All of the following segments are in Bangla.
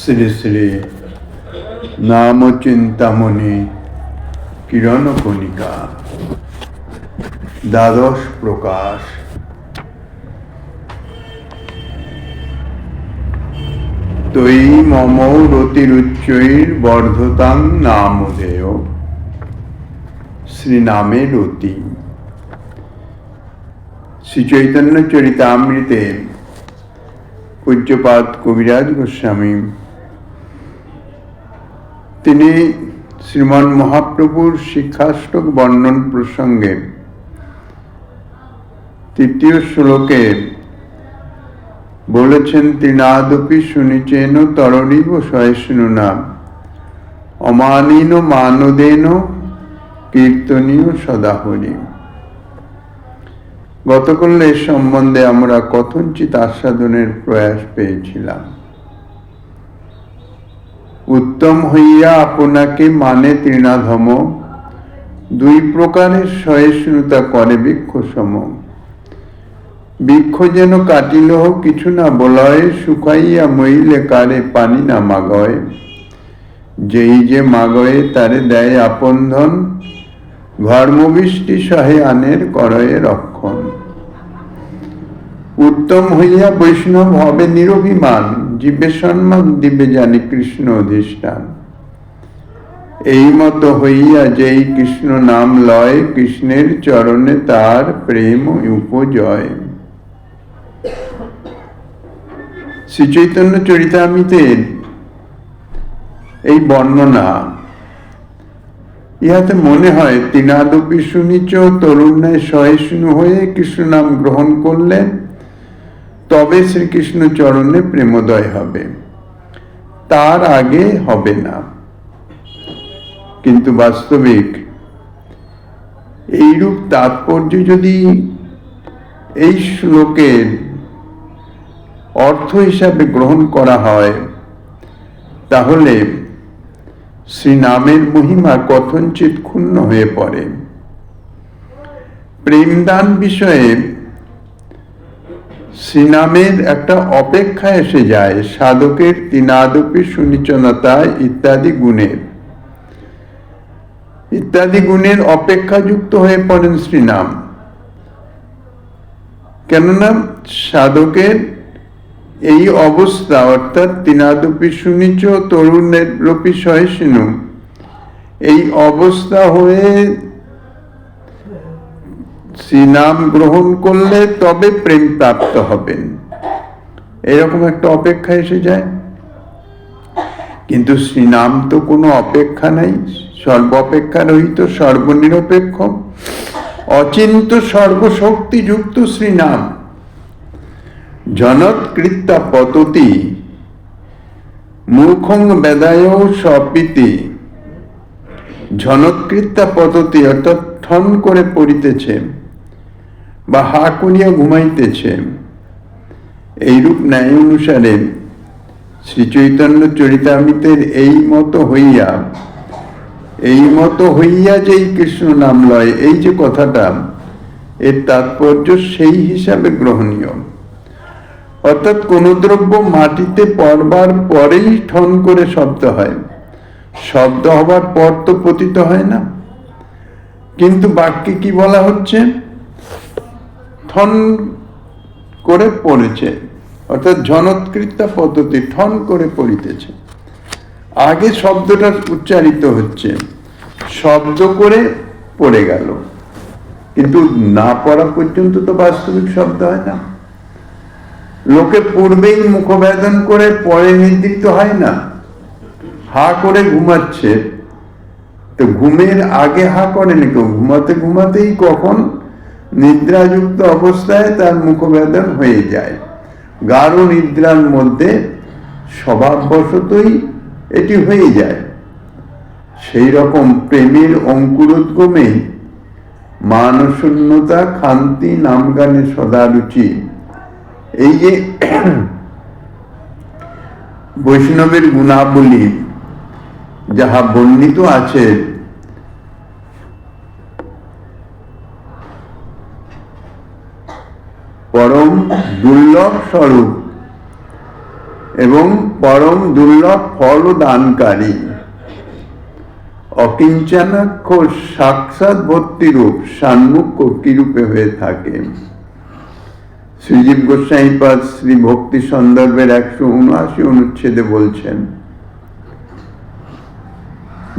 শ্রী শ্রী নাম চিন্তামণি কিরণ কণিকা দ্বাদশ প্রকাশ। তৈ মম রতিরুচ্চৈর বর্ধতাং নামধেয়। শ্রী নামে রতি। শ্রী চৈতন্য চরিতামৃতে পূজ্যপাদ কবিরাজ গোস্বামী তিনি শ্রীমান মহাপ্রভুর শিক্ষাষ্টক বর্ণন প্রসঙ্গে তৃতীয় শ্লোকে বলেছেন, তৃণাদপি শুনিচেন তরণীব সহিষ্ণুনা অমানীন মানদেন কীর্তনীয় সদাহরি। গতকাল এ সম্বন্ধে আমরা কথঞ্চিত আস্বাদনের প্রয়াস পেয়েছিলাম। উত্তম হইয়া আপনাকে মানে তৃণাধম, দুই প্রকারের সহিষ্ণুতা করে বৃক্ষ সম। বৃক্ষ যেন কাটিল কিছু না বলয়, শুকাইয়া মইলে কারে পানি না মাগয়। যেই যে মাগয়ে তারে দেয় আপন ধন, ঘর্মবৃষ্টি সহে আনের করয়ে রক্ষণ। উত্তম হইয়া বৈষ্ণব হবে নিরভিমান, জীবে সম্মান দিবে জানি কৃষ্ণ অধিষ্ঠান। এই মতো হইয়া যেই কৃষ্ণ নাম লয়, কৃষ্ণের চরণে তার প্রেম উপজয়। শ্রী চৈতন্য চরিতামৃতের এই বর্ণনা, ইহাতে মনে হয় তৃণাদপি শুনিচ তরুণায় সহিষ্ণু হয়ে কৃষ্ণ নাম গ্রহণ করলে তবে শ্রীকৃষ্ণ চরণে প্রেমোদয় হবে, তার আগে হবে না। কিন্তু বাস্তবিক এইরূপ তাৎপর্য যদি এই শ্লোকের অর্থ হিসাবে গ্রহণ করা হয়, তাহলে শ্রী নামের মহিমা কথঞ্চিত ক্ষুণ্ণ হয়ে পড়ে। প্রেমদান বিষয়ে শ্রীনামের একটা অপেক্ষা এসে যায়, সাধকের তৃণাদপি সুনিচনতা ইত্যাদি গুণের অপেক্ষাযুক্ত হয়ে পড়েন শ্রীনাম। কেননা সাধকের এই অবস্থা, অর্থাৎ তৃণাদপি সুনিচ তরুণের রূপী সহিষ্ণু, এই অবস্থা হয়ে শ্রীনাম গ্রহণ করলে তবে প্রেম প্রাপ্ত হবেন, এরকম একটা অপেক্ষা এসে যায়। কিন্তু শ্রীনাম তো কোনো অপেক্ষা নাই, সর্বাপেক্ষা রহিত, সর্বনিরপেক্ষ, অচিন্ত সর্বশক্তিযুক্ত শ্রীনাম। জনৎকৃত্যা পততি মুখং বেদায় স্বপিতি। জনৎকৃত্যা পততি অর্থাৎ ঠন করে পড়িতেছে বা হা করিয়া ঘুমাইতেছে। এইরূপ ন্যায় অনুসারে শ্রী চৈতন্য চরিতামৃতের এই মতো হইয়া যেই কৃষ্ণ নাম লয়, এই যে কথাটা, এর তাৎপর্য সেই হিসাবে গ্রহণীয়। অর্থাৎ কোন দ্রব্য মাটিতে পড়বার পরেই ঠন করে শব্দ হয়, শব্দ হবার পর তো পতিত হয় না। কিন্তু বাক্যে কি বলা হচ্ছে? ঠন করে পড়েছে, অর্থাৎ জনৎকৃত্যা পদ্ধতি, ঠন করে পড়িতেছে। আগে শব্দটা উচ্চারিত হচ্ছে, শব্দ করে পড়ে গেল, কিন্তু না পড়া পর্যন্ত তো বাস্তবিক শব্দ হয় না। লোকে পূর্বেই মুখবেদন করে পরে নিদ্রিত হয় না, হা করে ঘুমাচ্ছে, তো ঘুমের আগে হা করেনি কেউ, ঘুমাতেই কখন নিদ্রাযুক্ত অবস্থায় তার মুখবেদন হয়ে যায়। গাঢ় নিদ্রার মধ্যে স্বভাববশতই এটি হয়ে যায়। সেই রকম প্রেমের অঙ্কুরোদ্গমে মানশূন্যতা, খান্তি, নামগানে সদা রুচি, এই যে বৈষ্ণবের গুণাবলী যাহা বর্ণিত আছে, পরম দুর্লভ স্বরূপ, এবং পরম দুর্লভ ফল দানকারী। অকিঞ্চনাক্ষর সাক্ষাৎ ভক্তিরূপ ষান্মুখ্য কিরূপে হয়ে থাকে। শ্রীজীব গোস্বামীপাদ শ্রী ভক্তি সন্দর্ভের 179 অনুচ্ছেদে বলছেন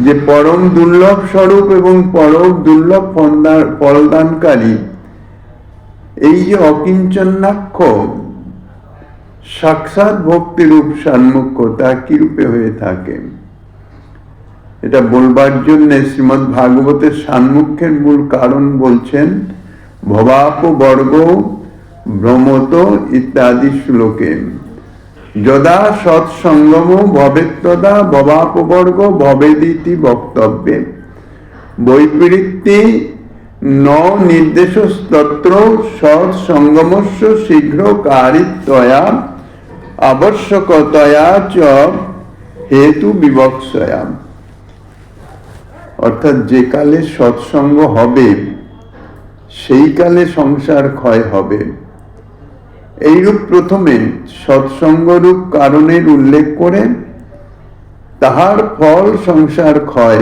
যে পরম দুর্লভ স্বরূপ এবং পরম দুর্লভ ফলদানকারী এই যে অকিঞ্চনাক্ষ সাক্ষাৎ ভক্তিরূপ ষান্মুখ্য তা কিরূপে হয়ে থাকে, এটা বলবার জন্য শ্রীমদ্ ভাগবতের ষান্মুখ্যের মূল কারণ বলছেন ভবাপ বর্গ ভ্রমত ইত্যাদি শ্লোকে। যদা সৎসঙ্গম ভবেত্তদা ভবাপবর্গ ভবেদিতি বক্তব্যে বৈপরীত্যে ন নির্দেশস্তত্র সৎসঙ্গমস্য শীঘ্র কারিত্বয়া আবশ্যকতয়া চ হেতু বিবক্ষয়া। অর্থাৎ যে কালে সৎসঙ্গ হবে সেই কালে সংসার ক্ষয় হবে। এইরূপ প্রথমে সৎসঙ্গরূপ কারণের উল্লেখ করে তাহার ফল সংসার ক্ষয়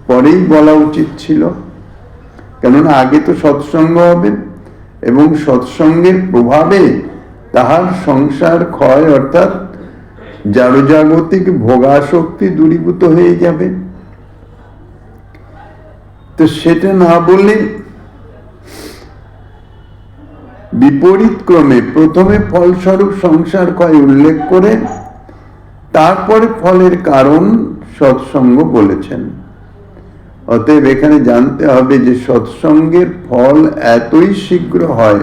পরেই বলা উচিত ছিল, কেননা আগে তো সৎসঙ্গ হবে এবং সৎসঙ্গের প্রভাবে তাহার সংসার ক্ষয় অর্থাৎ জাগতিক ভোগাসক্তি দূরীভূত হয়ে যাবে। তো সেটা না বলে বিপরীত ক্রমে প্রথমে ফলস্বরূপ সংসার ক্ষয় উল্লেখ করে তারপরে ফলের কারণ সৎসঙ্গ বলেছেন। অতএব এখানে জানতে হবে যে সৎসঙ্গের ফল এতই শীঘ্র হয়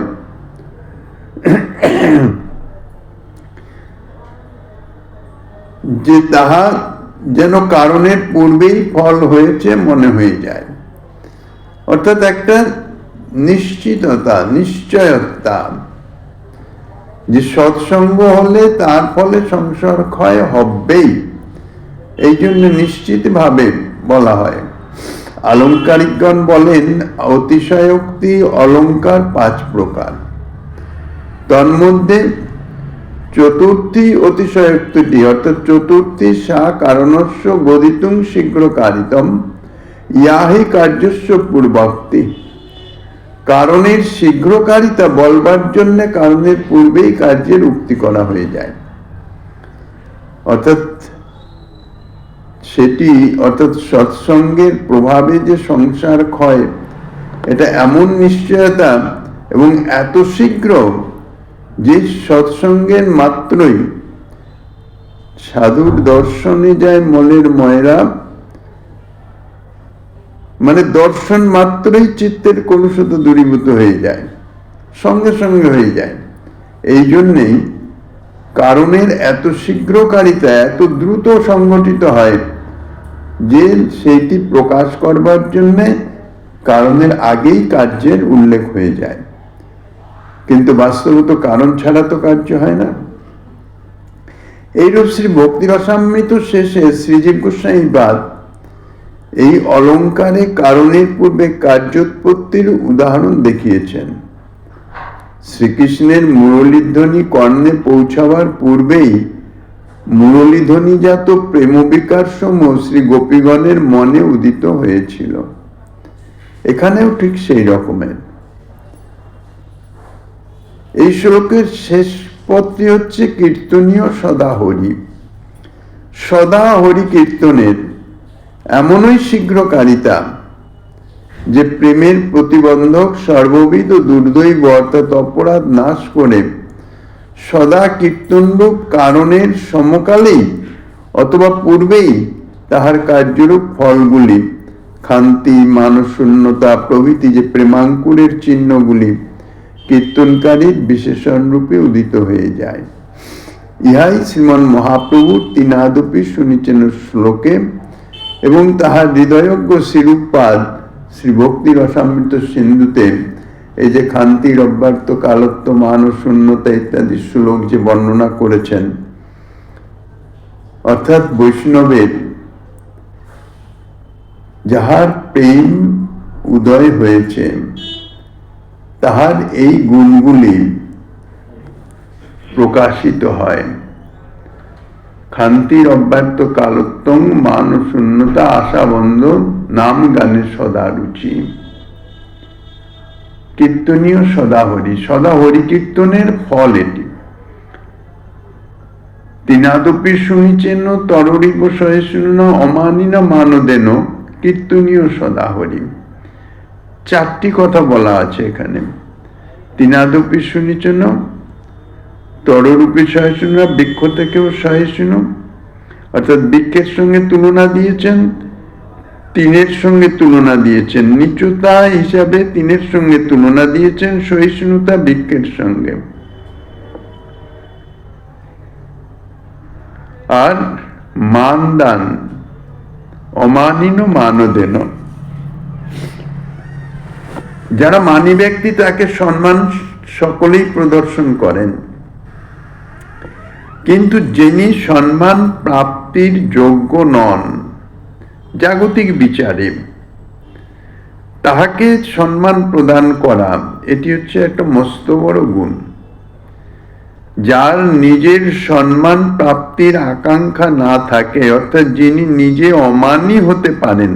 যে তাহা যেন কারণের পূর্বেই ফল হয়েছে মনে হয়ে যায়। অর্থাৎ একটা নিশ্চিততা, নিশ্চয়তা যে সৎসঙ্গ হলে তার ফলে সংসার ক্ষয় হবেই, এই জন্য নিশ্চিত ভাবে বলা হয়। অলঙ্কারিকগণ বলেন অতিশয়োক্তি অলঙ্কার 5 প্রকার, তন্মধ্যে চতুর্থী অতিশয়োক্তিটি অর্থাৎ চতুর্থী সা কারণস্য গদিতুং শীঘ্র কারিতম ইয়াহি কার্যস্য পূর্বক্তি। কারণের শীঘ্রকারিতা বলবার জন্য কারণের পূর্বেই কার্যের উক্তি করা হয়ে যায়। অর্থাৎ সেটি অর্থাৎ সৎসঙ্গের প্রভাবে যে সংসার ক্ষয়, এটা এমন নিশ্চয়তা এবং এত শীঘ্র যে সৎসঙ্গের মাত্রই সাধুর দর্শনে যায় মলের ময়রা, মানে দর্শন মাত্রই চিত্তের কলুষতা দূরীভূত হয়ে যায়, সঙ্গে সঙ্গে হয়ে যায়। এই জন্যেই কারণের এত শীঘ্রকারিতা এত দ্রুত সংগঠিত হয় যে সেইটি প্রকাশ করবার জন্য কারণের আগেই কার্যের উল্লেখ হয়ে যায়। কিন্তু বাস্তবত কারণ ছাড়া তো কার্য হয় না। এইরূপ শ্রী ভক্তি রসামৃত শেষে শ্রীজীব গোস্বামীপাদ এই অলঙ্কারে কারণের পূর্বে কার্যোৎপত্তির উদাহরণ দেখিয়েছেন। শ্রীকৃষ্ণের মুরলীধ্বনি কর্ণে পৌঁছাবার পূর্বেই মুরলীধ্বনিজাত প্রেমবিকার সমূহ শ্রী গোপীগণের মনে উদিত হয়েছিল। এখানেও ঠিক সেই রকমের। এই শ্লোকের শেষ পদটি হচ্ছে কীর্তনীয় সদা হরি। সদা হরি কীর্তনের এমনই শীঘ্রকারিতা যে প্রেমের প্রতিবন্ধক সর্ববিধ দুর্দৈব অর্থাৎ অপরাধ নাশ করে সদা কীর্তনরূপ কারণের সমকালেই অথবা পূর্বেই তাহার কার্যরূপ ফলগুলি ক্ষান্তি মানশূন্যতা প্রভৃতি যে প্রেমাঙ্কুরের চিহ্নগুলি কীর্তনকারীর বিশেষণ রূপে উদিত হয়ে যায়। ইহাই শ্রীমন মহাপ্রভুর তিনাদপি শুনিছেন শ্লোকে এবং তাহার হৃদয়জ্ঞ শিরূপপাদ শ্রী ভক্তি রসামৃত সিন্ধুতে এই যে ক্ষান্তির অব্যর্থ কালত্ব মান ও শূন্যতা ইত্যাদি শ্লোক যে বর্ণনা করেছেন, অর্থাৎ বৈষ্ণবের যাহার প্রেম উদয় হয়েছে তাহার এই গুণগুলি প্রকাশিত হয়। খান্তির অব্যর্থ কালোত্তম মান শূন্যতা আশাবন্ধ নাম গানে সদা রুচি। কীর্তনীয় সদাহরি, সদাহরি কীর্তনের ফল এটি। তিনাদপি শুনিছেন তররিব সহিষ্ণু অমানিন মানদেন কীর্তনীয় সদাহরি। চারটি কথা বলা আছে এখানে। তিনাদপি শুনিছেন, তররূপী সহিষ্ণু, বৃক্ষ থেকেও সহিষ্ণু, অর্থাৎ বৃক্ষের সঙ্গে তুলনা দিয়েছেন, তিনের সঙ্গে তুলনা দিয়েছেন, নিচুতা হিসাবে তিনের সঙ্গে তুলনা দিয়েছেন, সহিষ্ণুতা বৃক্ষের সঙ্গে। আর মানদান, অমানিন মানদেন, যারা মানি ব্যক্তি তাকে সম্মান সকলেই প্রদর্শন করেন, কিন্তু যিনি সম্মান প্রাপ্তির যোগ্য নন জাগতিক বিচারে, তাহাকে সম্মান প্রদান করা, এটি হচ্ছে একটা মস্ত বড় গুণ। যার নিজের সম্মান প্রাপ্তির আকাঙ্ক্ষা না থাকে, অর্থাৎ যিনি নিজে অমানী হতে পারেন,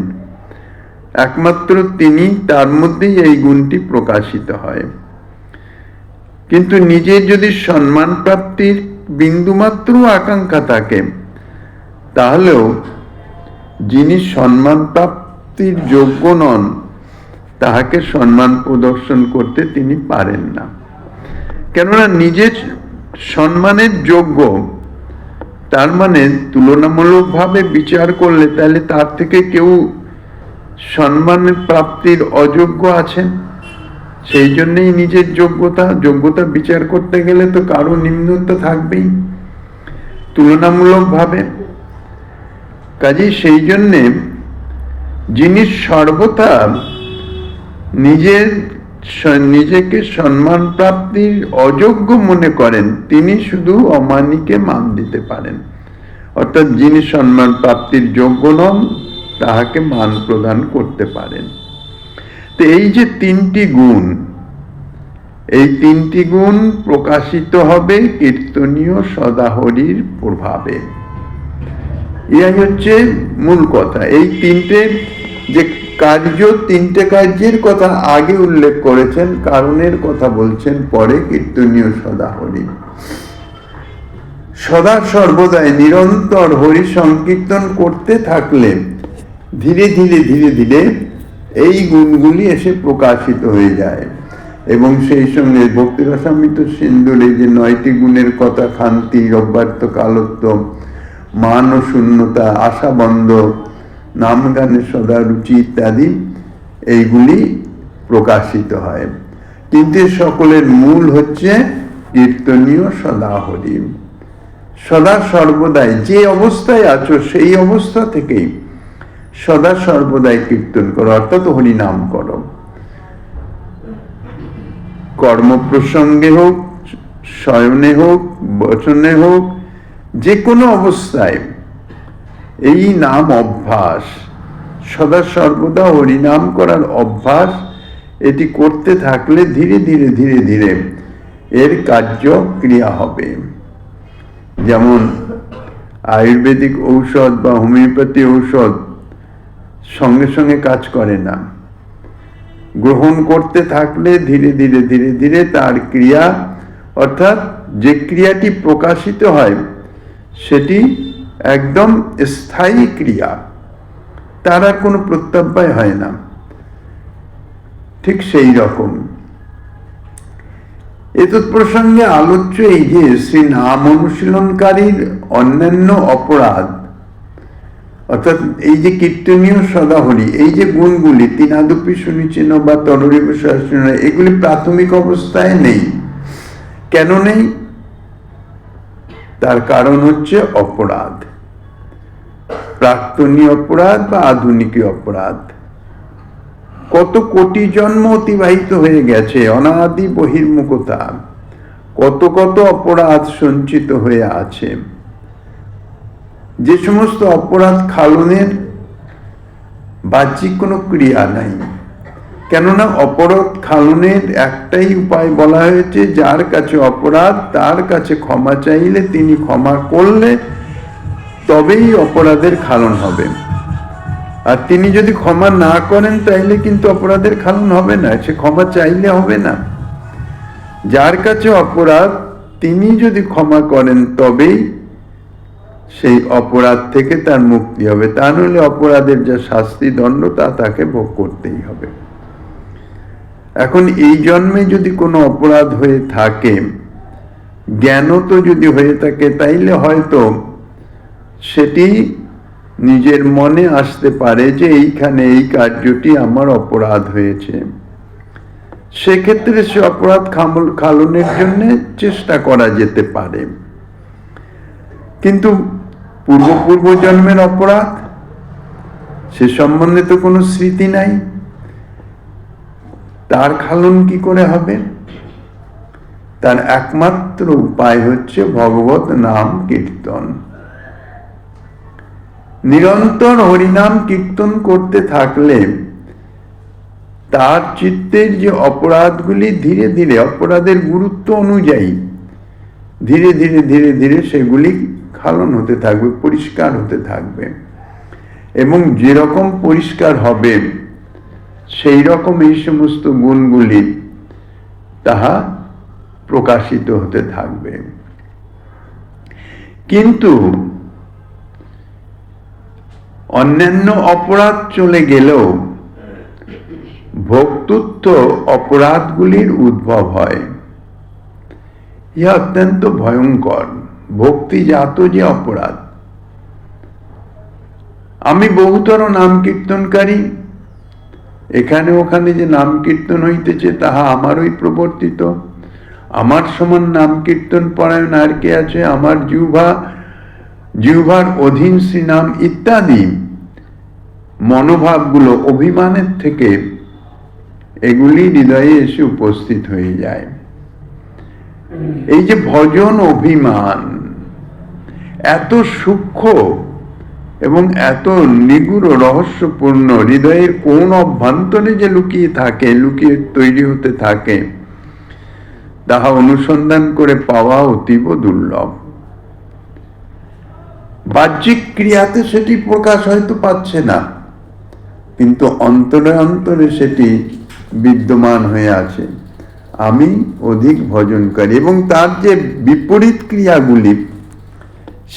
একমাত্র তিনি, তার মধ্যেই এই গুণটি প্রকাশিত হয়। কিন্তু নিজের যদি সম্মান প্রাপ্তির বিন্দুমাত্র আকাঙ্ক্ষা থাকে, তাহলেও যিনি সম্মান প্রাপ্তির যোগ্য নন তাহাকে সম্মান প্রদর্শন করতে তিনি পারেন না। কেননা নিজের সম্মানের যোগ্য, তার মানে তুলনামূলকভাবে বিচার করলে তাহলে তার থেকে কেউ সম্মানের প্রাপ্তির অযোগ্য আছেন। সেই জন্যই নিজের যোগ্যতা বিচার করতে গেলে তো কারো নিম্নতা থাকবেই তুলনামূলকভাবে। কাজেই সেই জন্যে যিনি সর্বদা নিজেকে সম্মান প্রাপ্তির অযোগ্য মনে করেন, তিনি শুধু অমানিকে মান দিতে পারেন। অর্থাৎ যিনি সম্মান প্রাপ্তির যোগ্য নন তাহাকে মান প্রদান করতে পারেন। তো এই যে তিনটি গুণ, এই তিনটি গুণ প্রকাশিত হবে কীর্তনীয় সদাহরির প্রভাবে। ইহাই হচ্ছে মূল কথা। এই তিনটে যে তিনটে কার্যের কথা আগে উল্লেখ করেছেন, কারণের কথা বলছেন পরে। কীর্তনীয় সদাহরি, সদা সর্বদাই নিরন্তর হরি সংকীর্তন করতে থাকলে ধীরে ধীরে ধীরে ধীরে এই গুণগুলি এসে প্রকাশিত হয়ে যায়। এবং সেই সঙ্গে ভক্তিরসামৃত সিন্ধুর এই যে 9টি গুণের কথা, খান্তি, অব্যর্থ কালত্ব, মান ও শূন্যতা, আশাবন্ধ, নাম গানে সদা রুচি ইত্যাদি, এইগুলি প্রকাশিত হয়। কিন্তু সকলের মূল হচ্ছে কীর্তনীয় সদাহরি। সদা সর্বদাই যে অবস্থায় আছো সেই অবস্থা থেকেই সদা সর্বদাই কীর্তন করো, অর্থাৎ হরি নাম করো। কর্ম প্রসঙ্গে হোক, শয়নে হোক, বচনে হোক, যে কোনো অবস্থায় এই নাম অভ্যাস, সদা সর্বদা হরিনাম করার অভ্যাস, এটি করতে থাকলে ধীরে ধীরে ধীরে ধীরে এর কার্য ক্রিয়া হবে। যেমন আয়ুর্বেদিক ঔষধ বা হোমিওপ্যাথি ঔষধ সঙ্গে সঙ্গে কাজ করে না, গ্রহণ করতে থাকলে ধীরে ধীরে ধীরে ধীরে তার ক্রিয়া, অর্থাৎ যে ক্রিয়াটি প্রকাশিত হয় সেটি একদম স্থায়ী ক্রিয়া, তার আর কোনো প্রত্যাবয় হয় না। ঠিক সেই রকম এতৎ প্রসঙ্গে আলোচ্য এই যে শ্রী নাম অনুশীলনকারীর অন্যান্য অপরাধ, অর্থাৎ এই যে কীর্তনীয় সদাহরি, এই যে গুণগুলি তিনাদপি শুনিছেন বা তররিব সহিষ্ণু, এগুলি প্রাথমিক অবস্থায় নেই। কেন নেই? তার কারণ হচ্ছে অপরাধ, প্রাক্তনী অপরাধ বা আধুনিকী অপরাধ। কত কোটি জন্ম অতিবাহিত হয়ে গেছে, অনাদি বহির্মুখতা, কত কত অপরাধ সঞ্চিত হয়ে আছে। যে সমস্ত অপরাধ খালনের বাহ্যিক কোনো ক্রিয়া নাই, কেননা অপরাধ খালনের একটাই উপায় বলা হয়েছে, যার কাছে অপরাধ তার কাছে ক্ষমা চাইলে তিনি ক্ষমা করলে তবেই অপরাধের ক্ষালন হবে। আর তিনি যদি ক্ষমা না করেন তাইলে কিন্তু অপরাধের ক্ষালন হবে না, সে ক্ষমা চাইলে হবে না। যার কাছে অপরাধ তিনি যদি ক্ষমা করেন তবেই সেই অপরাধ থেকে তার মুক্তি হবে, তা নইলে অপরাধের যা শাস্তি দণ্ড তা তাকে ভোগ করতেই হবে। এখন এই জন্মে যদি কোনো অপরাধ হয়ে থাকে, জ্ঞানত যদি হয়ে থাকে, তাইলে হয়তো সেটি নিজের মনে আসতে পারে যে এইখানে এই কার্যটি আমার অপরাধ হয়েছে। সেক্ষেত্রে সে অপরাধ ক্ষালনের জন্য চেষ্টা করা যেতে পারে। কিন্তু পূর্ব জন্মের অপরাধ, সে সম্বন্ধে তো কোনো স্মৃতি নাই, তার ক্ষালন কি করে হবে? তার একমাত্র উপায় হচ্ছে ভগবত নাম কীর্তন। নিরন্তর হরিনাম কীর্তন করতে থাকলে তার চিত্তের যে অপরাধগুলি ধীরে ধীরে অপরাধের গুরুত্ব অনুযায়ী ধীরে ধীরে ধীরে ধীরে সেগুলি ক্ষালন হতে থাকবে, পরিষ্কার হতে থাকবে। এবং যেরকম পরিষ্কার হবে সেই রকম এই সমস্ত গুণগুলি তাহা প্রকাশিত হতে থাকবে। কিন্তু অন্যান্য অপরাধ চলে গেলেও ভোক্তৃত্ব অপরাধগুলির উদ্ভব হয়। ইহা অত্যন্ত ভয়ঙ্কর, ভক্তিজাত যে অপরাধ। আমি বহুতর নাম কীর্তনকারী, এখানে ওখানে যে নাম কীর্তন হইতেছে তাহা আমারই প্রবর্তিত। আমার সমান নাম কীর্তন পরায়ণ আর কে আছে? আমার জিহ্বার অধীন শ্রীনাম ইত্যাদি মনোভাবগুলো অভিমানের থেকে এগুলি হৃদয়ে এসে উপস্থিত হয়ে যায়। এই যে ভজন অভিমান এত সূক্ষ্ম এবং এত নিগুড় রহস্যপূর্ণ, হৃদয়ের কোন অভ্যন্তরে যে লুকিয়ে থাকে, লুকিয়ে তৈরি হতে থাকে, তাহা অনুসন্ধান করে পাওয়া অতীব দুর্লভ। বাহ্যিক ক্রিয়াতে সেটি প্রকাশ হয়তো পাচ্ছে না, কিন্তু অন্তরে অন্তরে সেটি বিদ্যমান হয়ে আছে। আমি অধিক ভজনকারী, এবং তার যে বিপরীত ক্রিয়াগুলি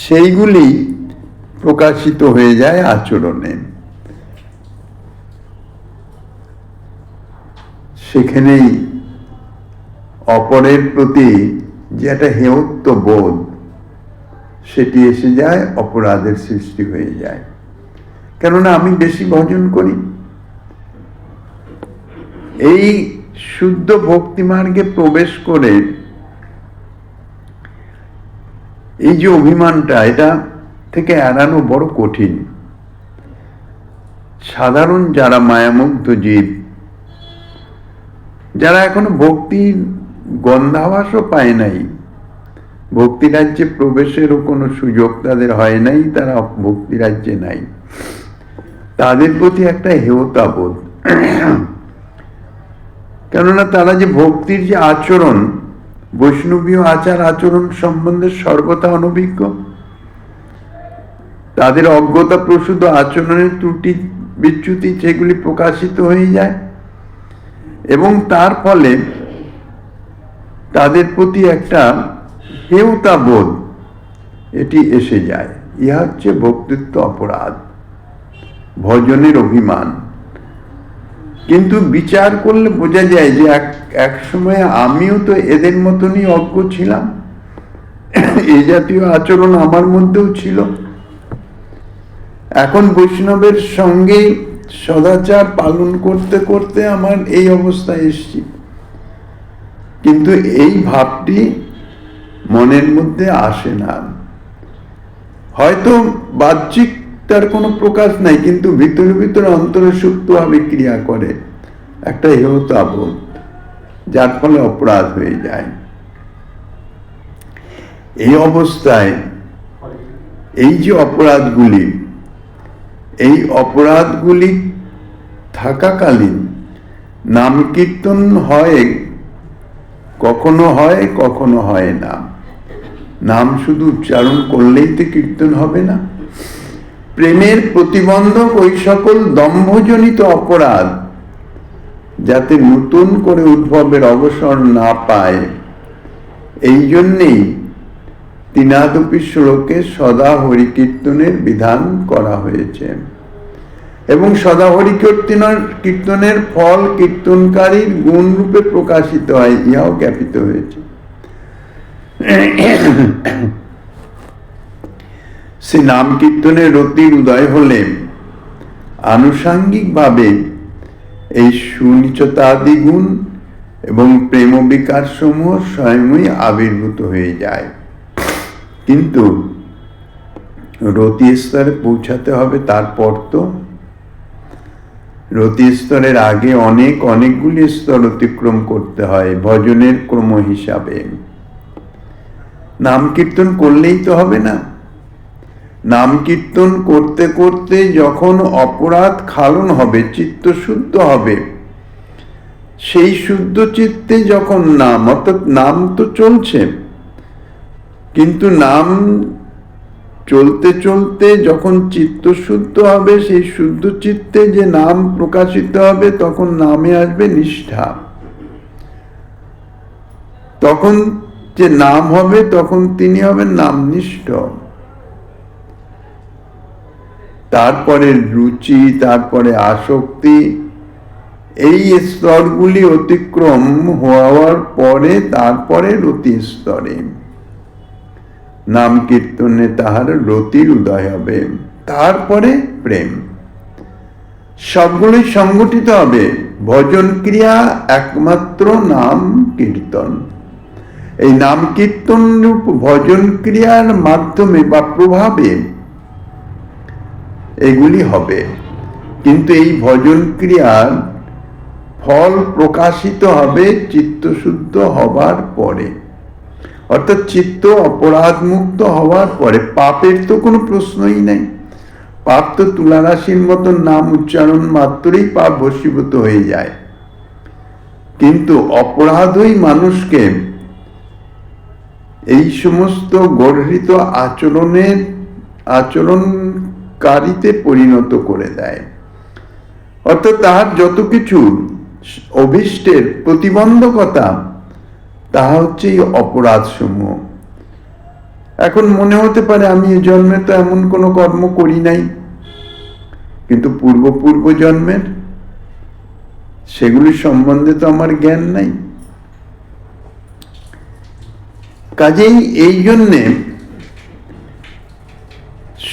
সেইগুলি প্রকাশিত হয়ে যায় আচরণে। সেখানেই অপরের প্রতি যে একটা হেয়ত্ব বোধ সেটি এসে যায়, অপরাধের সৃষ্টি হয়ে যায়। কেননা আমি বেশি ভজন করি। এই শুদ্ধ ভক্তি মার্গে প্রবেশ করে এই যে অভিমানটা, এটা থেকে এড়ানো বড় কঠিন। সাধারণ যারা মায়ামুগ্ধ জীব, যারা এখনো ভক্তির গন্ধাভাসও পায় নাই, ভক্তি রাজ্যে প্রবেশেরও কোনো সুযোগ তাদের হয় নাই, তারা ভক্তি রাজ্যে নাই, তাদের প্রতি একটা হেয়তা বোধ। কেননা তারা যে ভক্তির যে আচরণ, বৈষ্ণবীয় আচার আচরণ সম্বন্ধে সর্বদা অনভিজ্ঞ। তাদের অজ্ঞতা প্রসূত আচরণের ত্রুটি বিচ্যুতি সেগুলি প্রকাশিত হয়ে যায়, এবং তার ফলে তাদের প্রতি একটা হেয়তা বোধ এটি এসে যায়। ইহা হচ্ছে ভক্তিত্ব অপরাধ, ভজনের অভিমান। কিন্তু বিচার করলে বোঝা যায় যে এক সময় আমিও তো এদের মতনই অজ্ঞ ছিলাম, এই জাতীয় আচরণ আমার মধ্যেও ছিল। এখন বৈষ্ণবের সঙ্গে সদাচার পালন করতে করতে আমার এই অবস্থায় এসেছি। কিন্তু এই ভাবটি মনের মধ্যে আসে না। হয়তো বাহ্যিক তার কোনো প্রকাশ নাই, কিন্তু ভিতরে ভিতরে অন্তরে সুপ্তভাবে ক্রিয়া করে একটা হেয়তা বোধ, যার ফলে অপরাধ হয়ে যায়। এই অবস্থায় এই যে অপরাধগুলি, এই অপরাধগুলি থাকাকালীন নাম কীর্তন হয়, কখনো হয় কখনো হয় না। নাম শুধু উচ্চারণ করলেই তো কীর্তন হবে না। প্রেমের প্রতিবন্ধক ওই সকল দম্ভজনিত অপরাধ যাতে নতুন করে উদ্ভবের অবসর না পায়, এই জন্যেই তিনাদপি শ্লোকে সদা হরিকীর্তনের বিধান করা হয়েছে। এবং সদা হরিকীর্তনের ফল কীর্তনকারীর গুণ রূপে প্রকাশিত হয়, ইহাও জ্ঞাপিত হয়েছে। সে নাম কীর্তনের রতির উদয় হলে আনুষাঙ্গিক ভাবে এই সুনিচতাদি গুণ এবং প্রেম বিকার সমূহ স্বয়ংই আবির্ভূত হয়ে যায়। কিন্তু রতি স্তরে পৌঁছাতে হবে, তারপর তো রতি স্তরের আগে অনেকগুলি স্তর অতিক্রম করতে হয় ভজনের ক্রম হিসাবে। নাম কীর্তন করলেই তো হবে না। নাম কীর্তন করতে করতে যখন অপরাধ খালন হবে, চিত্ত শুদ্ধ হবে, সেই শুদ্ধ চিত্তে যখন নাম, অর্থাৎ নাম তো চলছে, কিন্তু নাম চলতে চলতে যখন চিত্ত শুদ্ধ হবে, সেই শুদ্ধ চিত্তে যে নাম প্রকাশিত হবে, তখন নামে আসবে নিষ্ঠা। তখন যে নাম হবে, তখন তিনি হবেন নামনিষ্ঠ। তারপরে রুচি, তারপরে আসক্তি, এই স্তরগুলি অতিক্রম হওয়ার পরে তারপরে রতি স্তরে নাম কীর্তনে তাহার রতির উদয় হবে, তারপরে প্রেম। সবগুলোই সংগঠিত হবে। ভজন ক্রিয়া একমাত্র নাম কীর্তন। এই নাম কীর্তন রূপ ভজন ক্রিয়ার মাধ্যমে বা প্রভাবে এগুলি হবে। কিন্তু এই ভজন ক্রিয়ার ফল প্রকাশিত হবে চিত্তশুদ্ধ হবার পরে, অর্থাৎ চিত্ত অপরাধ মুক্ত হওয়ার পরে। পাপের তো কোনো প্রশ্নই নেই। পাপ তো তুলারাশির মতন, নাম উচ্চারণ মাত্রই পাপ বশীভূত হয়ে যায়। কিন্তু অপরাধই মানুষকে এই সমস্ত গর্হিত আচরণকারীতে পরিণত করে দেয়। অর্থাৎ তাহার যত কিছু অভীষ্টের প্রতিবন্ধকতা, তাহা হচ্ছে এই অপরাধ সমূহ। এখন মনে হতে পারে আমি এই জন্মে তো এমন কোনো কর্ম করি নাই, কিন্তু পূর্ব জন্মের সেগুলি সম্বন্ধে তো আমার জ্ঞান নাই। কাজেই এই জন্যে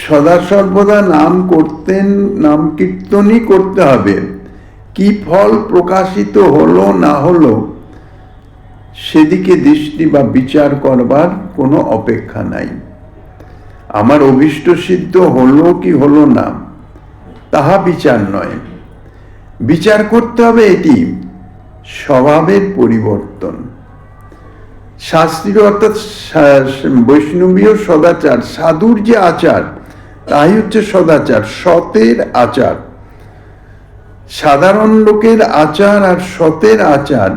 সদা সর্বদা নাম কীর্তনই করতে হবে। কি ফল প্রকাশিত হলো না হলো সেদিকে দৃষ্টি বা বিচার করবার কোনো অপেক্ষা নাই। আমার অভীষ্ট সিদ্ধ হলো কি হলো না, তাহা বিচার নয়। বিচার করতে হবে এটি স্বভাবের পরিবর্তন। শাস্ত্রীয় অর্থাৎ বৈষ্ণবীয় সদাচার, সাধুর যে আচার, তাই হচ্ছে সদাচার, সতের আচার। সাধারণ লোকের আচার আর সতের আচার,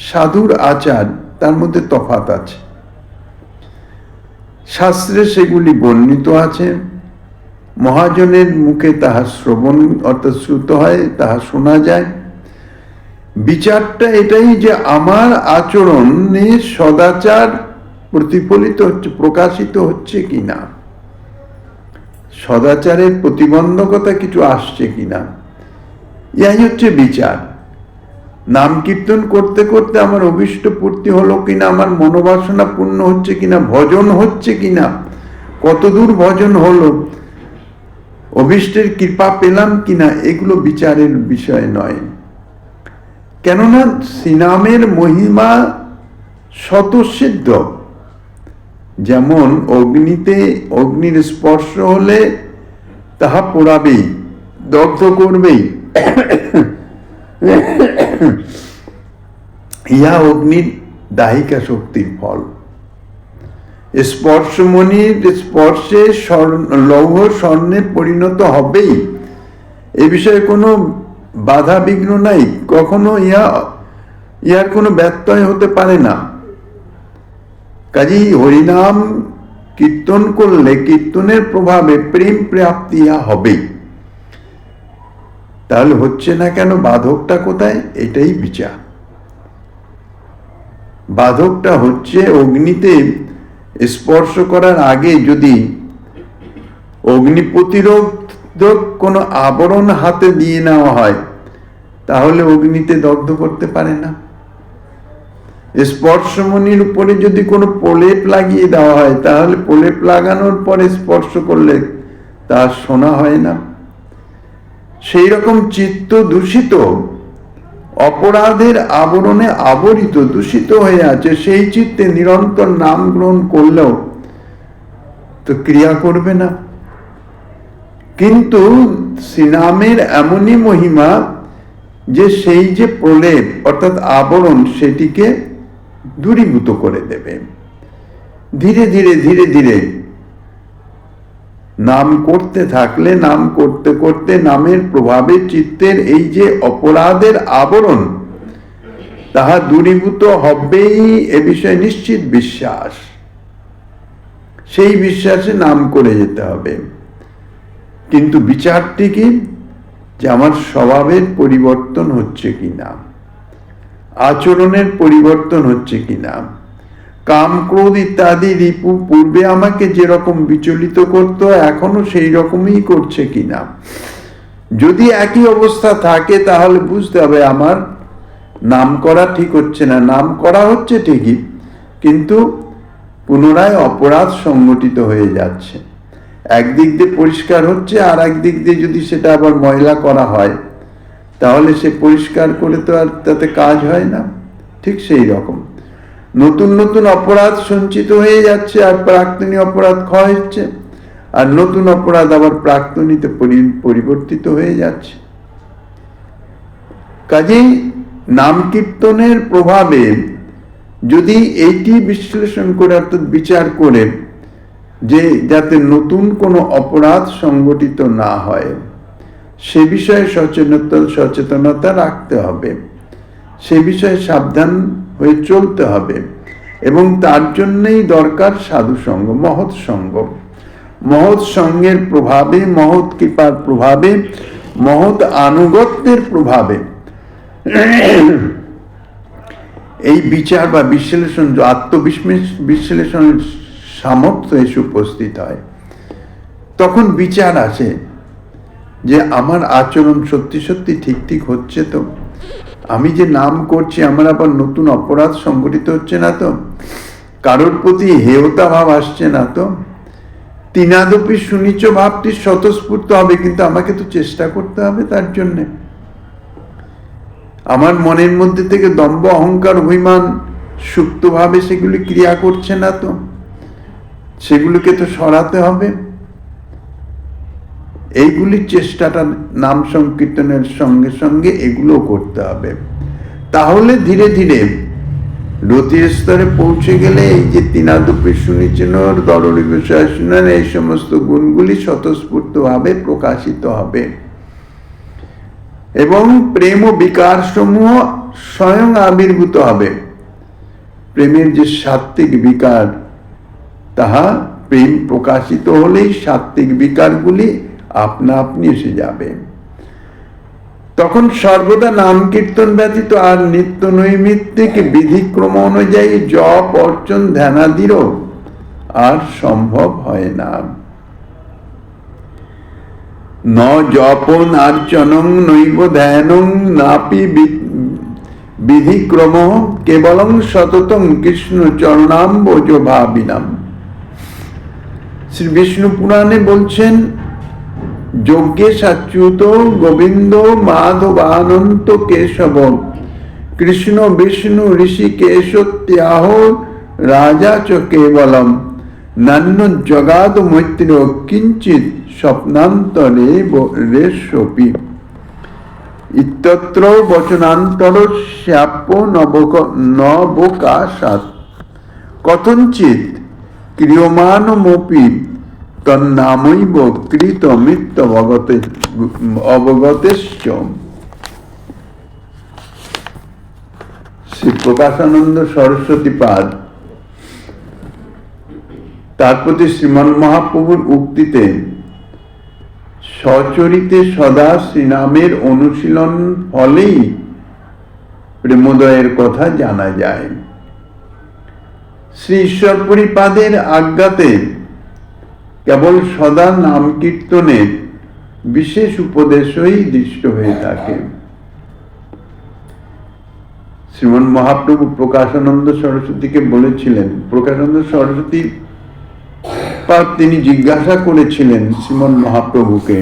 সাধুর আচার, তার মধ্যে তফাৎ আছে। শাস্ত্রে সেগুলি বর্ণিত আছে। মহাজনের মুখে তাহা শ্রবণ অর্থাৎ শ্রুত হয়, তাহা শোনা যায়। বিচারটা এটাই যে আমার আচরণে সদাচার প্রতিফলিত হচ্ছে, প্রকাশিত হচ্ছে কিনা, সদাচারের প্রতিবন্ধকতা কিছু আসছে কিনা, ইহাই হচ্ছে বিচার। নাম কীর্তন করতে করতে আমার অভীষ্ট পূর্তি হলো কিনা, আমার মনোবাসনা পূর্ণ হচ্ছে কিনা, ভজন হচ্ছে কিনা, কতদূর ভজন হলো, অভীষ্টের কৃপা পেলাম কিনা, এগুলো বিচারের বিষয় নয়। কেননা শ্রীনামের মহিমা স্বতঃসিদ্ধ। যেমন অগ্নির স্পর্শ হলে তাহা পোড়াবেই, দগ্ধ করবেই, ইহা অগ্নির দাহিকা শক্তির ফল। স্পর্শমণির স্পর্শে লৌহ স্বর্ণে পরিণত হবেই, এ বিষয়ে কোনো বাধা বিঘ্ন নাই। কখনো ইহার কোনো ব্যত্যয় হতে পারে না। কাজেই হরিনাম কীর্তন করলে কীর্তনের প্রভাবে প্রেম প্রাপ্তি হবেই। তাহলে হচ্ছে না কেন? বাধকটা কোথায়? এটাই বিচার। বাধকটা হচ্ছে অগ্নিতে স্পর্শ করার আগে যদি অগ্নি প্রতিরোধক কোনো আবরণ হাতে দিয়ে নেওয়া হয়, তাহলে অগ্নিতে দগ্ধ করতে পারে না। স্পর্শমণির উপরে যদি কোনো প্রলেপ লাগিয়ে দেওয়া হয়, তাহলে প্রলেপ লাগানোর পরে স্পর্শ করলে তা শোনা হয় না। সেই রকম চিত্ত দূষিত, অপরাধের আবরণে আবরিত, দূষিত হয়ে আছে, সেই চিত্তে নিরন্তর নাম গ্রহণ করলেও তো ক্রিয়া করবে না। কিন্তু শ্রীনামের এমনই মহিমা যে সেই যে প্রলেপ অর্থাৎ আবরণ, সেটিকে দূরীভূত করে দেবে। ধীরে ধীরে ধীরে ধীরে নাম করতে থাকলে, নাম করতে করতে নামের প্রভাবে চিত্তের এই যে অপরাধের আবরণ, তাহা দূরীভূত হবেই, এ বিষয়ে নিশ্চিত বিশ্বাস। সেই বিশ্বাসে নাম করে যেতে হবে। কিন্তু বিচারটি কি? যে আমার স্বভাবের পরিবর্তন হচ্ছে কিনা, আচরণের পরিবর্তন হচ্ছে কিনা, কাম ক্রোধ ইত্যাদি রিপু পূর্বে আমাকে যেরকম বিচলিত করতো এখনো সেই রকমই করছে কিনা। যদি একই অবস্থা থাকে তাহলে বুঝতে হবে আমার নাম করা ঠিক হচ্ছে না। নাম করা হচ্ছে ঠিকই, কিন্তু পুনরায় অপরাধ সংগঠিত হয়ে যাচ্ছে। একদিক দিয়ে পরিষ্কার হচ্ছে, আর একদিক দিয়ে যদি সেটা আবার ময়লা করা হয়, তাহলে সে পরিষ্কার করে তো আর তাতে কাজ হয় না। ঠিক সেই রকম নতুন নতুন অপরাধ সঞ্চিত হয়ে যাচ্ছে, আর প্রাক্তনী অপরাধ ক্ষয় হচ্ছে, আর নতুন অপরাধ আবার প্রাক্তনীতে পরিবর্তিত হয়ে যাচ্ছে। কাজেই নাম কীর্তনের প্রভাবে যদি এইটি বিশ্লেষণ করে, অর্থাৎ বিচার করে, যে যাতে নতুন কোনো অপরাধ সংগঠিত না হয়, সে বিষয়ে সচেতনতা রাখতে হবে, সে বিষয়ে সাবধান হয়ে চলতে হবে। এবং তার জন্যই দরকার সাধু সঙ্গ, মহৎ সঙ্গ। মহৎ সঙ্গের প্রভাবে, মহৎ কৃপার প্রভাবে, মহৎ আনুগত্যের প্রভাবে এই বিচার বা বিশ্লেষণ, আত্মবিশ্লেষণের সামর্থ্য এসে উপস্থিত হয়। তখন বিচার আসে যে আমার আচরণ সত্যি সত্যি ঠিক ঠিক হচ্ছে তো, আমি যে নাম করছি আমার আবার নতুন অপরাধ সংগঠিত হচ্ছে না তো, কারোর প্রতি হেয়তা ভাব আসছে না তো, তিনাদপি সুনিচ ভাবটি স্বতঃস্ফূর্ত হবে, কিন্তু আমাকে তো চেষ্টা করতে হবে তার জন্যে। আমার মনের মধ্যে থেকে দম্ভ অহংকার অভিমান সুপ্তভাবে সেগুলি ক্রিয়া করছে না তো, সেগুলিকে তো সরাতে হবে। এইগুলির চেষ্টাটা নাম সংকীর্তনের সঙ্গে সঙ্গে এগুলো করতে হবে। তাহলে ধীরে ধীরে রতির স্তরে পৌঁছে গেলে এই যে তিনাদপি সুনিচনর দররি বিষয় শুনেন, এই সমস্ত গুণগুলি স্বতঃস্ফূর্ত ভাবে প্রকাশিত হবে এবং প্রেম ও বিকার সমূহ স্বয়ং আবির্ভূত হবে। প্রেমের যে সাত্ত্বিক বিকার, তাহা প্রেম প্রকাশিত হলেই সাত্ত্বিক বিকারগুলি আপনা আপনি এসে যাবে। তখন সর্বদা নাম কীর্তন ব্যতীত আর নিত্য নৈমিত্তিক বিধিক্রম অনুযায়ী জপ অর্চন ধ্যানাদিরও আর সম্ভব হয় না। ন জপন আর্চনং নৈব ধ্যানং নাপি বিধিক্রম কেবলং সততং কৃষ্ণ চরণাম্বোজ ভাবিনাম। শ্রী বিষ্ণু পুরাণে বলছেন, যজ্ঞে সাচ্যুত গোবিন্দ মাধবানন্ত কেশব কৃষ্ণ বিষ্ণু ঋষিকেশত্যাহ রাজা চ কেবলম নান্য জগাদ মৈত্র কিঞ্চিত স্বপ্নান্তরে রেশপি। ইত্যত্র বচনান্তর শ্যাপ নবকাশাৎ কথঞ্চিত ক্রিয়মাণমপি তন্নামৈব কৃতমিত্য অবগতেশ্চ। শ্রী প্রকাশানন্দ সরস্বতী পাদ তার প্রতি শ্রীমন মহাপ্রভুর উক্তিতে সচরিতে সদা শ্রীনামের অনুশীলন ফলেই প্রেমোদয়ের কথা জানা যায়। শ্রী ঈশ্বরপুরীপাদের আজ্ঞাতে কেবল সদা নাম কীর্তনের বিশেষ উপদেশই দৃষ্ট হয়ে থাকে। শ্রীমন মহাপ্রভু প্রকাশানন্দ সরস্বতীকে বলেছিলেন, প্রকাশানন্দ সরস্বতী তিনি জিজ্ঞাসা করেছিলেন শ্রীমন মহাপ্রভুকে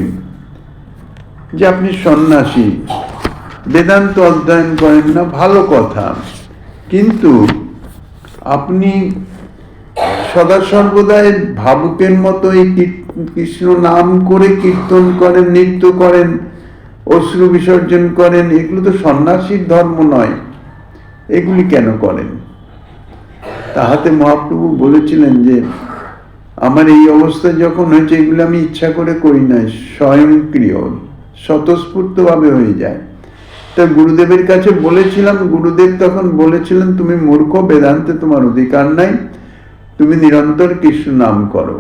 যে আপনি সন্ন্যাসী, বেদান্ত অধ্যয়ন করেন না, ভালো কথা, কিন্তু আপনি সদা সর্বদাই ভাবুকের মতো এই কৃষ্ণ নাম করে কীর্তন করেন, নৃত্য করেন, অশ্রু বিসর্জন করেন, এগুলো তো সন্ন্যাসীর ধর্ম নয়, এগুলি কেন করেন? তাহাতে মহাপ্রভু বলেছিলেন যে আমার এই অবস্থা যখন হয়েছে, এগুলো আমি ইচ্ছা করে করি না, স্বয়ংক্রিয়, স্বতঃস্ফূর্ত ভাবে হয়ে যায়। তা গুরুদেবের কাছে বলেছিলাম, গুরুদেব তখন বলেছিলেন তুমি মূর্খ, বেদান্তে তোমার অধিকার নাই, তুমি নিরন্তর কৃষ্ণ নাম করো,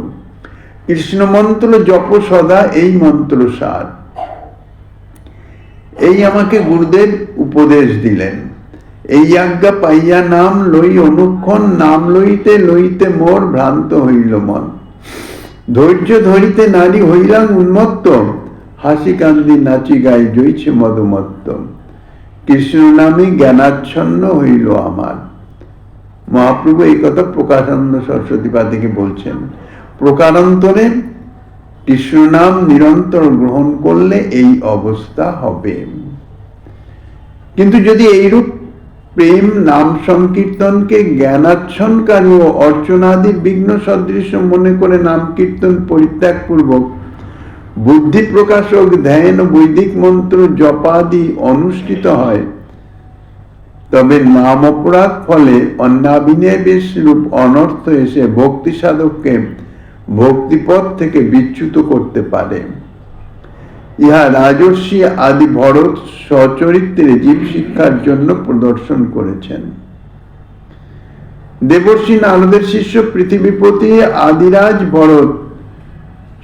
কৃষ্ণ মন্ত্র জপ সদা, এই মন্ত্র সার। এই আমাকে গুরুদেব উপদেশ দিলেন। এই আজ্ঞা পাইয়া নাম লই অনুক্ষণ, নাম লইতে লইতে মোর ভ্রান্ত হইল মন। ধৈর্য ধরিতে নারী হইলাম উন্মত্ত, হাসি কান্দি নাচি গাই জইছে মদমত্ত। কৃষ্ণ নামে জ্ঞানাচ্ছন্ন হইল আমার। মহাপ্রভু এই কথা প্রকাশানন্দ সরস্বতী পাদিকে বলছেন। প্রকারান্তরে কৃষ্ণ নাম নিরন্তর গ্রহণ করলে এই অবস্থা হবে। কিন্তু যদি এইরূপ প্রেম নাম সংকীর্তনকে জ্ঞানাচ্ছন্নকারী ও অর্চনাদির বিঘ্ন সদৃশ মনে করে নাম কীর্তন পরিত্যাগ পূর্বক বুদ্ধি প্রকাশক ধ্যান ও বৈদিক মন্ত্র জপাদি অনুষ্ঠিত হয়, তবে নাম অপরাধ ফলে অন্যাবিনিবেশ রূপ অনর্থ এসে ভক্তি সাধককে ভক্তিপথ থেকে বিচ্যুত করতে পারে। ইহা রাজর্ষি আদি ভরত সচরিত্রে জীব শিক্ষার জন্য প্রদর্শন করেছেন। দেবর্ষি নারদের শিষ্য পৃথিবীপতি আদিরাজ ভরত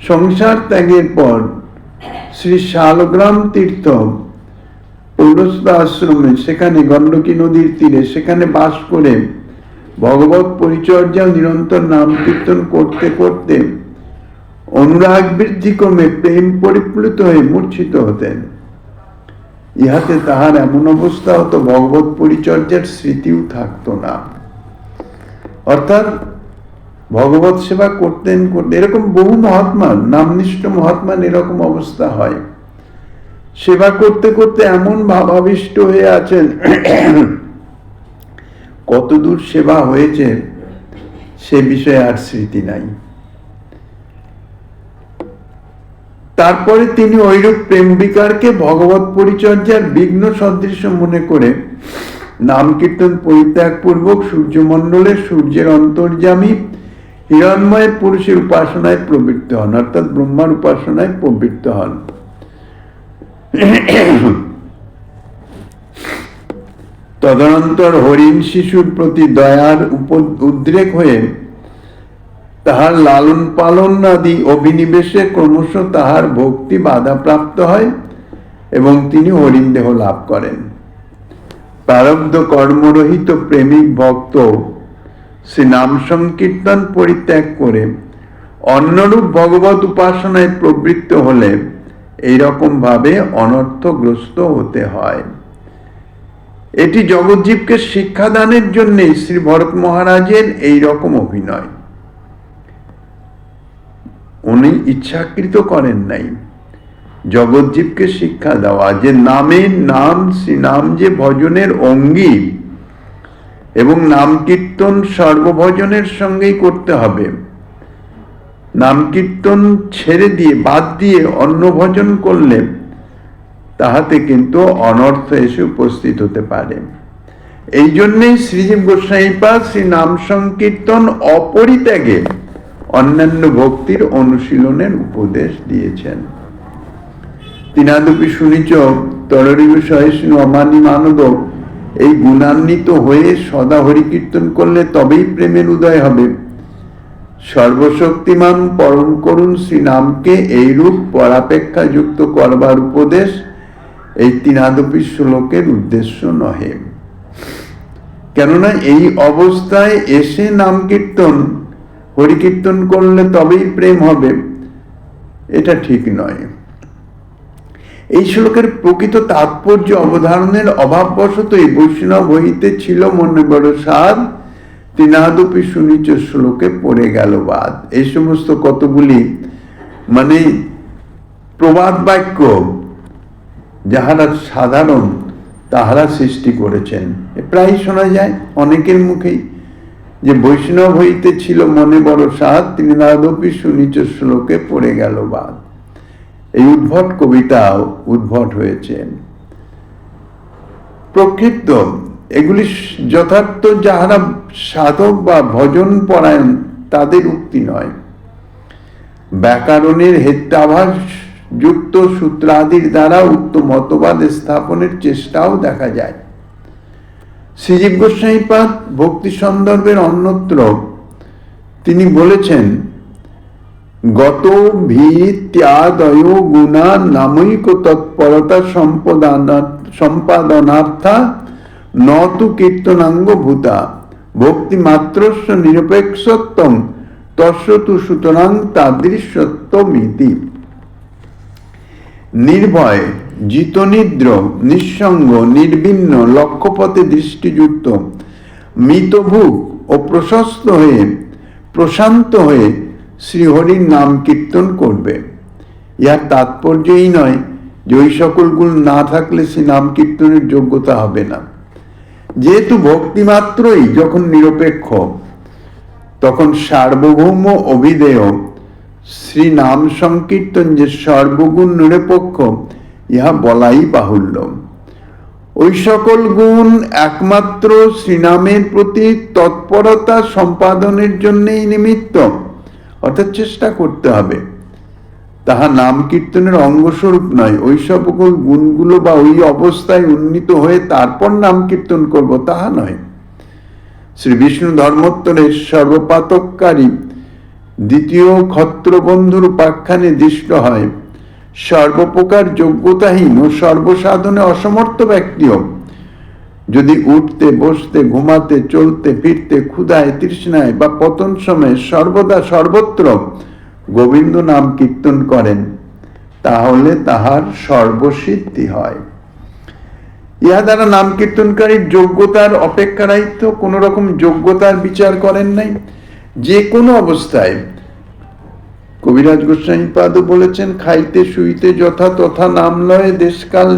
সংসার ত্যাগের পর শ্রী শালগ্রাম তীর্থ পৌরস্ত আশ্রমে, সেখানে গণ্ডকী নদীর তীরে, সেখানে বাস করে ভগবত পরিচর্যা নিরন্তর নাম কীর্তন করতে করতে অনুরাগ বৃদ্ধি ক্রমে প্রেম পরিপ্লুত হয়ে মূর্ছিত হতেন। ইহাতে তাহার এমন অবস্থা হতো ভগবত পরিচর্যার স্মৃতিও থাকতো না। অর্থাৎ ভগবত সেবা করতেন করতে, এরকম বহু মহাত্মার, নামনিষ্ঠ মহাত্মার এরকম অবস্থা হয়। সেবা করতে করতে এমন ভাবাবিষ্ট হয়ে আছেন, কতদূর সেবা হয়েছে সে বিষয়ে আর স্মৃতি নাই। তারপরে তিনি ঐরূপ প্রেম বিকারকে ভগবত পরিচর্যার বিঘ্ন সদৃশ মনে করে নাম কীর্তন পরিত্যাগ পূর্বক সূর্যমণ্ডলে সূর্যের অন্তর্যামী হিরণ্ময় পুরুষের উপাসনায় প্রবৃত্ত হন, অর্থাৎ ব্রহ্মার উপাসনায় প্রবৃত্ত হন। তদনন্তর হরিণ শিশুর প্রতি দয়ার উদ্রেক হয়ে তাহার লালন পালন আদি অভিনিবেশে ক্রমশ তাহার ভক্তি বাধাপ্রাপ্ত হয় এবং তিনি হরিণ দেহ লাভ করেন। প্রারব্ধ কর্মরহিত প্রেমিক ভক্ত সে নাম সংকীর্তন পরিত্যাগ করে অন্যরূপ ভগবত উপাসনায় প্রবৃত্ত হলে এইরকম ভাবে অনর্থগ্রস্ত হতে হয়। এটি জগজ্জীবকে শিক্ষাদানের জন্য শ্রী ভরত মহারাজের এই রকম অভিনয়। উনি ইচ্ছাকৃত করেন নাই, জগজ্জীবকে শিক্ষা দেওয়া যে নামের নাম, শ্রীনাম যে ভজনের অঙ্গী এবং নাম কীর্তন সর্বভজনের সঙ্গেই করতে হবে। নাম কীর্তন ছেড়ে দিয়ে, বাদ দিয়ে অন্য ভজন করলে তাহাতে কিন্তু অনর্থ এসে উপস্থিত হতে পারে। এই জন্যই শ্রীজীব গোস্বামীপাদ শ্রী নাম সংকীর্তন অপরিত্যাগে অন্যান্য ভক্তির অনুশীলনের উপদেশ দিয়েছেন। তিনাদপি শুনিচ তররিব সহিষ্ণু অমানি মানদ, এই গুণান্বিত হয়ে সদা হরি কীর্তন করলে তবেই প্রেমের উদয় হবে। সর্বশক্তিমান পরম করুণ শ্রীনামকে এইরূপ পরাপেক্ষা যুক্ত করবার উপদেশ এই তিনাদপি শ্লোকের উদ্দেশ্য নহে। কেননা এই অবস্থায় এসে নাম কীর্তন হরিকীর্তন করলে তবেই প্রেম হবে, এটা ঠিক নয়। এই শ্লোকের প্রকৃত তাৎপর্য অবধারণের অভাববশতই বৈষ্ণব হইতে ছিল মনে বড় সাধ, তিনাদপি শুনিচ শ্লোকে পড়ে গেল বাদ। এই সমস্ত কতগুলি মানে প্রবাদ বাক্য যাহারা সাধারণ তাহারা সৃষ্টি করেছেন। প্রায় শোনা যায় অনেকের মুখেই যে বৈষ্ণব হইতে ছিল মনে বড় সাধ, তিনাদপি শুনিচ শ্লোকে পড়ে গেল বাদ। এই উদ্ভট কবিতাও উদ্ভট হয়েছে। প্রকৃত এগুলি যথার্থ যাহারা সাধক বা ভজন পরায়ণ তাদের উক্তি নয়। ব্যাকরণের হেত্যাভাস যুক্ত সূত্রাদির দ্বারা উক্ত মতবাদ স্থাপনের চেষ্টাও দেখা যায়। শ্রীজীব গোস্বামীপাদ ভক্তি সন্দর্ভের অন্যত্র তিনি বলেছেন, গত ভীত্যাদয় গুণা নামৈক তৎপরতা সম্পাদনার্থা নতু কীর্তনাঙ্গ ভূতা ভক্তি মাত্রস্য নিরপেক্ষত্বং তস্য তু সুতরাং তাদৃশ্যত্বমিতি। নির্ভয়, জিতনিদ্র, নিঃসঙ্গ, নির্বিন্ন, লক্ষ্যপথে দৃষ্টিযুক্ত, মিতভুক ও প্রশান্ত হয়ে শ্রীহরির নাম কীর্তন করবে। ইহার তাৎপর্য এই নয় যে ওই সকল গুণ না থাকলে সে নাম কীর্তনের যোগ্যতা হবে না। যেহেতু ভক্তিমাত্রই যখন নিরপেক্ষ, তখন সার্বভৌম অভিধেয় শ্রী নাম সংকীর্তন যে সর্বগুণ নিরপেক্ষ ইহা বলাই বাহুল্য। ওই সকল গুণ একমাত্র শ্রীনামের প্রতি তৎপরতা সম্পাদনের জন্যই নিমিত্ত, অর্থাৎ চেষ্টা করতে হবে, তাহা নাম কীর্তনের অঙ্গস্বরূপ নয়। ওই সকল গুণগুলো বা ওই অবস্থায় উন্নীত হয়ে তারপর নাম কীর্তন করব তাহা নয়। শ্রী বিষ্ণু ধর্মোত্তরের সর্বপাতককারী দ্বিতীয় ক্ষত্রবন্ধুর উপাখ্যানে দৃষ্ট হয়, সর্বপ্রকার যোগ্যতাহীন ও সর্বসাধনে অসমর্থ ব্যক্তিও যদি উঠতে বসতে ঘুমাতে চলতে ফিরতে ক্ষুধায় তৃষ্ণায় বা পতন সময়ে সর্বদা সর্বত্র গোবিন্দ নাম কীর্তন করেন, তাহলে তাহার সর্বসিদ্ধি হয়। ইহা দ্বারা নাম কীর্তনকারীর যোগ্যতার অপেক্ষারাহিত কোন রকম যোগ্যতার বিচার করেন নাই। যে কোনো অবস্থায় কবিরাজ গোস্বামীপাদও বলেছেন, খাইতে শুইতে যথা তথা নাম লয়ে দেশকাল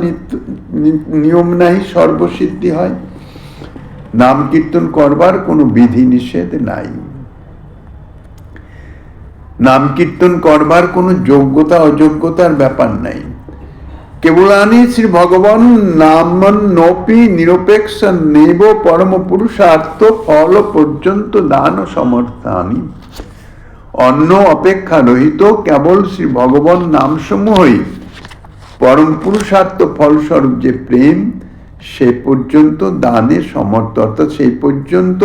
নিয়ম নাহি সর্বসিদ্ধি হয়। নাম কীর্তন করবার কোনো বিধি নিষেধ নাই। নাম কীর্তন করবার কোনো যোগ্যতা অযোগ্যতার ব্যাপার নাই। কেবল আনি শ্রী ভগবান নামন্নপি নিরপেক্ষ নেব পরম পুরুষার্থ ফল পর্যন্ত দান সমর্থানি। অন্য অপেক্ষা রহিত কেবল শ্রী ভগবান নামসমূহই পরম পুরুষার্থ ফলস্বরূপ যে প্রেম, সে পর্যন্ত দানে সমর্থ, অর্থাৎ সেই পর্যন্ত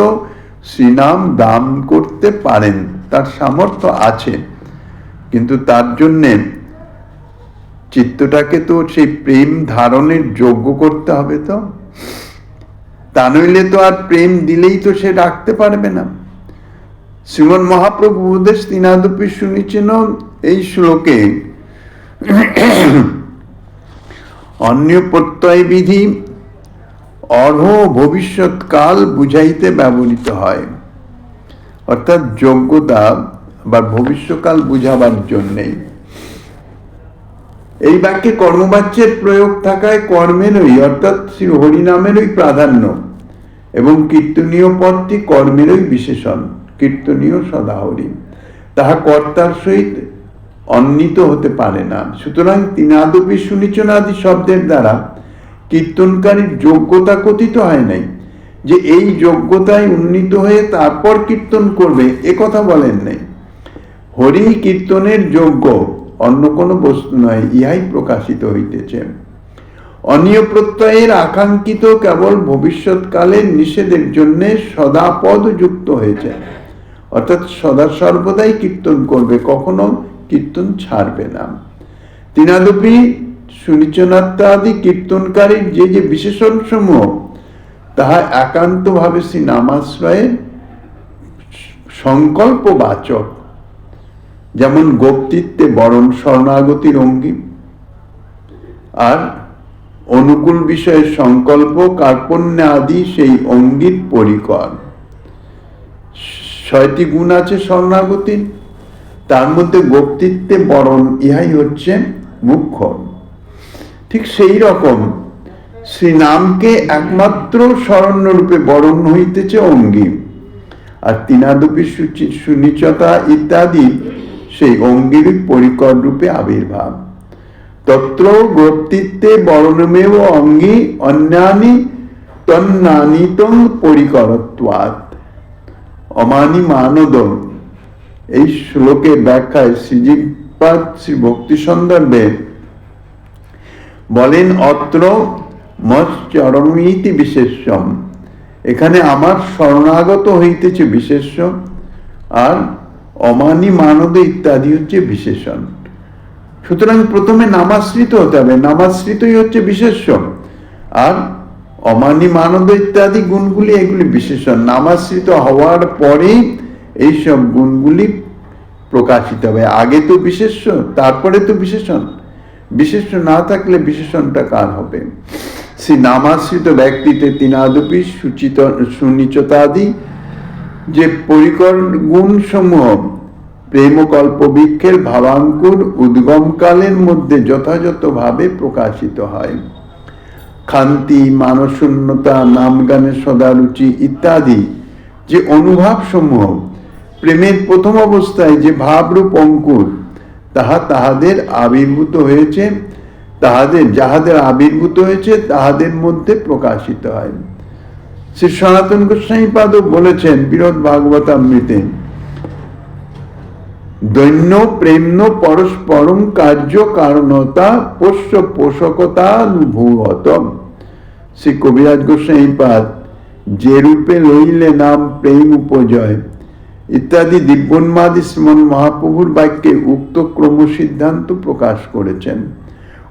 শ্রীনাম দান করতে পারেন, তার সামর্থ্য আছে। কিন্তু তার জন্যে চিত্তটাকে তো সেই প্রেম ধারণের যোগ্য করতে হবে, তো তা নইলে তো আর প্রেম দিলেই তো সে রাখতে পারবে না। শ্রীমন মহাপ্রভু উপদেশ তিনাদপি শুনিছেন এই শ্লোকে অন্য প্রত্যয় বিধি অর্হ ভবিষ্যৎকাল বুঝাইতে ব্যবহৃত হয়, অর্থাৎ যোগ্যতা বা ভবিষ্যৎকাল বুঝাবার জন্যেই। এই বাক্যে কর্মবাচ্যের প্রয়োগ থাকায় কর্মেরই অর্থাৎ শ্রী হরিনামেরই প্রাধান্য এবং কীর্তনীয় পদটি কর্মেরই বিশেষণ, কীর্তনীয় সদাহরি, তাহা কর্তার সহিত অন্বিত হতে পারে না। সুতরাং তিনাদপি শুনিছেন আদি শব্দের দ্বারা কীর্তনকারীর যোগ্যতা কথিত হয় নাই, যে এই যোগ্যতায় উন্নীত হয়ে তারপর কীর্তন করবে এ কথা বলেন নাই। হরি কীর্তনের যোগ্য, অন্য কোনো বস্তু নয়, ইহাই প্রকাশিত হইতেছে। অনিয় প্রত্যয়ের আকাঙ্ক্ষিত কেবল ভবিষ্যৎকালের নিষেধের জন্য সদাপদ যুক্ত হয়েছে, অর্থাৎ সদা সর্বদাই কীর্তন করবে, কখনো কীর্তন ছাড়বে না। তিনাদপি সুনিচনাত্মাদি কীর্তনকারীর যে যে বিশেষণ সমূহ, তাহা একান্তভাবে শ্রী নামাশ্রয়ে সংকল্পবাচক। যেমন গোপ্তিত্বে বরণ শরণাগতির অঙ্গী, আর অনুকূল বিষয়ের সংকল্প কার্পণ্য আদি সেই অঙ্গীর পরিকর। 6টি গুণ আছে শরণাগতির, তার মধ্যে গোপ্তিত্বে বরণ ইহাই হচ্ছে মুখ্য। ঠিক সেই রকম শ্রীনামকে একমাত্র শরণ্যরূপে বরণ হইতেছে অঙ্গী, আর তিনাদপি সুনিচতা ইত্যাদি সেই অঙ্গীর পরিকর রূপে আবির্ভাব। তত্র গোপ্তিত্বে বরণমেব অঙ্গী অন্যানি তন্নানিতং পরিকরত্বাৎ। অমানি মানদ এই শ্লোকের ব্যাখ্যায় শ্রীজিপাদ শ্রী ভক্তি সন্দর্ভে বলেন, অত্র মচ্চরমিতি বিশেষ্যম, এখানে আমার শরণাগত হইতেছে বিশেষ্য, আর অমানি মানদ ইত্যাদি হচ্ছে বিশেষণ। সুতরাং প্রথমে নামাশ্রিত হতে হবে, নামাশ্রিতই হচ্ছে বিশেষ্য, আর অমানি মানদ ইত্যাদি গুণগুলি এগুলি বিশেষণ। নামাশ্রিত হওয়ার পরেই এইসব গুণগুলি প্রকাশিত হবে। আগে তো বিশেষ্য, তারপরে তো বিশেষণ। বিশেষ্য না থাকলে বিশেষণটা কার হবে? শ্রী নামাশ্রিত ব্যক্তিতে তিনাদপি সুনিচতাদি যে পরিকর গুণ সমূহ প্রেমকল্প বৃক্ষের ভাবাঙ্কুর উদ্গমকালের মধ্যে যথাযথভাবে প্রকাশিত হয়। খান্তি, মানশূন্যতা, নাম গানের সদারুচি ইত্যাদি যে অনুভব সমূহ প্রেমের প্রথম অবস্থায় যে ভাবরূপ অঙ্কুর, তাহা তাহাদের আবির্ভূত হয়েছে, তাহাদের মধ্যে প্রকাশিত হয়। শ্রী সনাতন গোস্বামী পাদ বলেছেন বিরোধ ভাগবতামৃতে, দৈন্য প্রেম্ন পরস্পরম কার্য কারণতা পোষ্য পোষকতানুভূত। শ্রী কবিরাজ গোস্বামী পাদ যে রূপে লইলে নাম প্রেম উপজয় ইত্যাদি দিব্যোন্মাদি শ্রীমন মহাপ্রভুর বাক্যে উক্ত ক্রম সিদ্ধান্ত প্রকাশ করেছেন।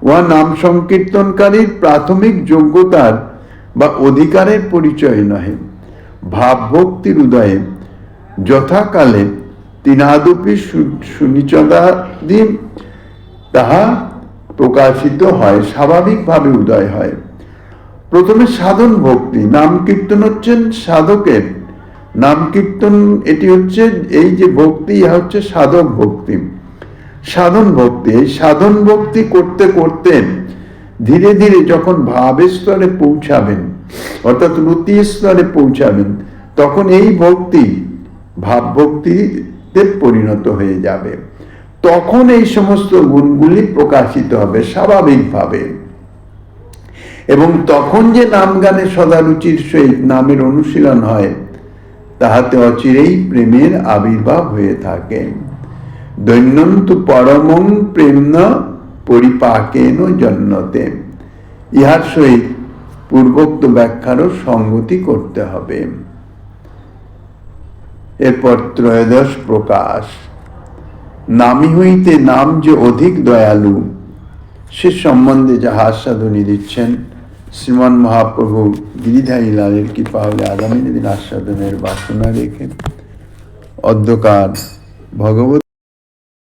উহা নাম সংকীর্তনকারীর প্রাথমিক যোগ্যতার বা অধিকারের পরিচয় নহে, ভাবভক্তির উদয়ে যথাকালে তিনাদপি সুনিচতাদি তাহা প্রকাশিত হয়, স্বাভাবিকভাবে উদয় হয়। প্রথমে সাধন ভক্তি, নাম কীর্তন হচ্ছেন সাধকের, নাম কীর্তন এটি হচ্ছে এই যে ভক্তি, ইহা হচ্ছে সাধক ভক্তি, সাধন ভক্তি। এই সাধন ভক্তি করতে করতে ধীরে ধীরে যখন ভাবের স্তরে পৌঁছাবেন, অর্থাৎ রুতি স্তরে পৌঁছাবেন, তখন এই ভক্তি ভাব ভক্তিতে পরিণত হয়ে যাবে। তখন এই সমস্ত গুণগুলি প্রকাশিত হবে স্বাভাবিকভাবে, এবং তখন যে নাম গানে সদারুচির সহিত নামের অনুশীলন হয়, তাহাতে অচিরেই প্রেমের আবির্ভাব হয়ে থাকে। দৈন্যন্তু পরমং প্রেম্না পরিপাকেন জন্যতে, ইহার সহিত পূর্বোক্ত ব্যাখ্যারও সঙ্গতি করতে হবে। এরপর ত্রয়োদশ প্রকাশ। নামি হইতে নাম যে অধিক দয়ালু, সে সম্বন্ধে যাহা আস্বাদনী দিচ্ছেন শ্রীমান মহাপ্রভু গিরিধারী লালের কৃপা হলে আগামী দিন আস্বাদনের বাসনা রেখে অদ্যকার ভগবত